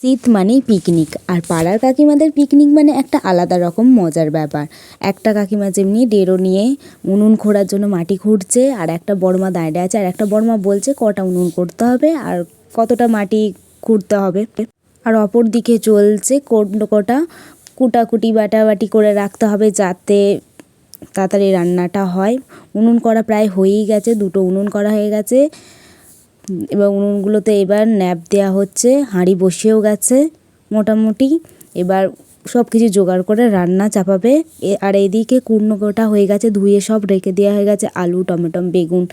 শীত মানেই পিকনিক, আর পাড়ার কাকিমাদের পিকনিক মানে একটা আলাদা রকম মজার ব্যাপার। একটা কাকিমা যেমনি ডেরো নিয়ে উনুন খোঁড়ার জন্য মাটি খুঁড়ছে, আর একটা বড়মা দাঁড়িয়ে আছে, আর একটা বড়মা বলছে কটা উনুন করতে হবে আর কতটা মাটি খুঁড়তে হবে। আর অপর দিকে চলছে কটা কুটাকুটি বাটাবাটি করে রাখতে হবে যাতে তাড়াতাড়ি রান্নাটা হয়। উনুন করা প্রায় হয়েই গেছে, 2টো উনুন করা হয়ে গেছে। এবার উনুনগুলোতে এবার ন্যাপ দেওয়া হচ্ছে, হাঁড়ি বসেও গেছে মোটামুটি। এবার সব কিছু জোগাড় করে রান্না চাপাবে। আর এদিকে কুটনো কাটা হয়ে গেছে, ধুয়ে সব রেখে দেওয়া হয়ে গেছে, আলু টমেটো বেগুন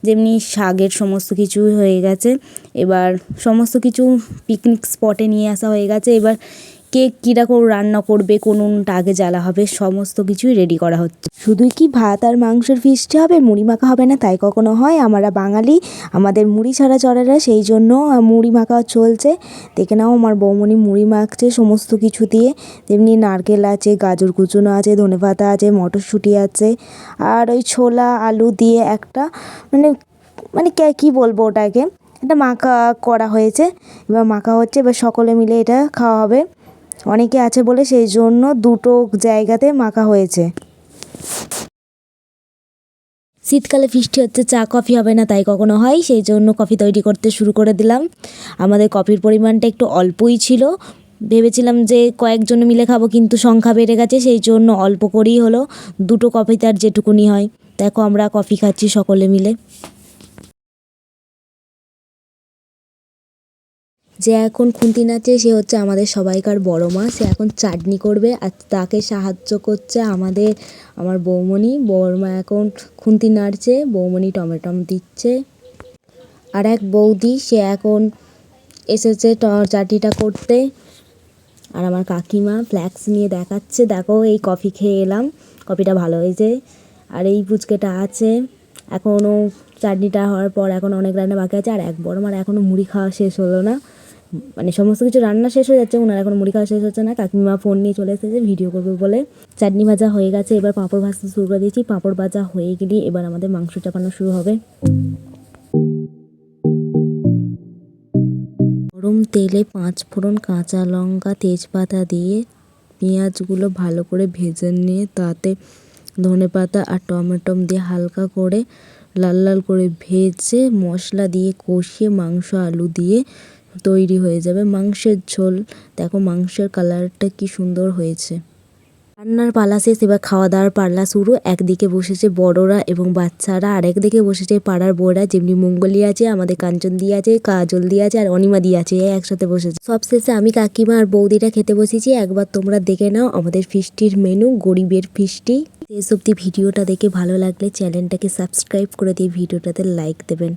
যেমনি শাকের সমস্ত কিছুই হয়ে গেছে। এবার সমস্ত কিছু পিকনিক স্পটে নিয়ে আসা হয়ে গেছে। এবার কে কীরকম রান্না করবে, কোন উনুনটা আগে জ্বালা হবে, সমস্ত কিছুই রেডি করা হচ্ছে। শুধুই কি ভাত আর মাংসের ফিস্টি হবে, মুড়ি মাখা হবে না তাই কখনো হয়? আমরা বাঙালি, আমাদের মুড়ি ছাড়া চলে না, সেই জন্য মুড়ি মাখা চলছে। দেখে নাও আমার বৌমনি মুড়ি মাখছে সমস্ত কিছু দিয়ে। তেমনি নারকেল আছে, গাজর কুচুনো আছে, ধনেপাতা আছে, মটরশুঁটি আছে, আর ওই ছোলা আলু দিয়ে একটা মানে মানে কী বলবো ওটাকে, একটা মাখা করা হয়েছে। এবার মাখা হচ্ছে, এবার সকলে মিলে এটা খাওয়া হবে। অনেকে আছে বলে সেই জন্য 2টো জায়গাতে মাখা হয়েছে। শীতকালে ফিস্টি হচ্ছে, চা কফি হবে না তাই কখনো হয়, সেই জন্য কফি তৈরি করতে শুরু করে দিলাম। আমাদের কফির পরিমাণটা একটু অল্পই ছিল, ভেবেছিলাম যে কয়েকজন মিলে খাবো, কিন্তু সংখ্যা বেড়ে গেছে, সেই জন্য অল্প করেই হলো। 2টো কফিতে আর যেটুকুনি হয়। দেখো আমরা কফি খাচ্ছি সকলে মিলে। যে এখন খুন্তি নাচে সে হচ্ছে আমাদের সবাইকার বড় মা। সে এখন চাটনি করবে, আর তাকে সাহায্য করছে আমার বৌমনি। বড়মা এখন খুন্তি নাড়ছে, বৌমনি টমেটম দিচ্ছে। আর এক বৌদি সে এখন এসেছে চাটনিটা করতে। আর আমার কাকিমা ফ্ল্যাক্স নিয়ে দেখাচ্ছে, দেখো এই কফি খেয়ে এলাম, কফিটা ভালো হয়েছে। আর এই পুচকেটা আছে, এখনও চাটনিটা হওয়ার পর এখন অনেক রান্না বাকি আছে। আর এক বড়মার এখনও মুড়ি খাওয়া শেষ হলো না, মানে সমস্ত কিছু রান্না শেষ হয়ে যাচ্ছে, ওনার এখন মুড়ি খাওয়া শেষ হচ্ছে না। কাকিমা ফোন নিয়ে চলে এসেছে ভিডিও করবে বলে। চাটনি ভাজা হয়ে গেছে, এবার পাঁপড় ভাজতে শুরু করে দিয়েছি। পাঁপড় ভাজা হয়ে গেলে এবার আমাদের মাংস চাপানো শুরু হবে। গরম তেলে 5 ফোড়ন, কাঁচা লঙ্কা, তেজপাতা দিয়ে পেঁয়াজগুলো ভালো করে ভেজে নিয়ে তাতে ধনেপাতা আর টমেটো দিয়ে হালকা করে লাল লাল করে ভেজে মশলা দিয়ে কষিয়ে মাংস আলু দিয়ে তৈরি হয়ে যাবে মাংসের ঝোল। দেখো মাংসের কালারটা কি সুন্দর হয়েছে। রান্নার পালা শেষ, এবার খাওয়া দাওয়ার পালা শুরু। একদিকে বসেছে বড়রা এবং বাচ্চারা, আর একদিকে বসেছে পাড়ার বউরা, যেমনি মঙ্গলি আছে, আমাদের কাঞ্চন দিয়ে আছে, কাজল দিয়ে আছে, আর অনিমা দিয়ে আছে, একসাথে বসেছে। সবশেষে আমি কাকিমা আর বৌদিটা খেতে বসেছি। একবার তোমরা দেখে নাও আমাদের ফিস্টির মেনু, গরিবের ফিস্টি। শেষ অবধি ভিডিওটা দেখে ভালো লাগলে চ্যানেলটাকে সাবস্ক্রাইব করে দিয়ে ভিডিওটাতে লাইক দেবেন।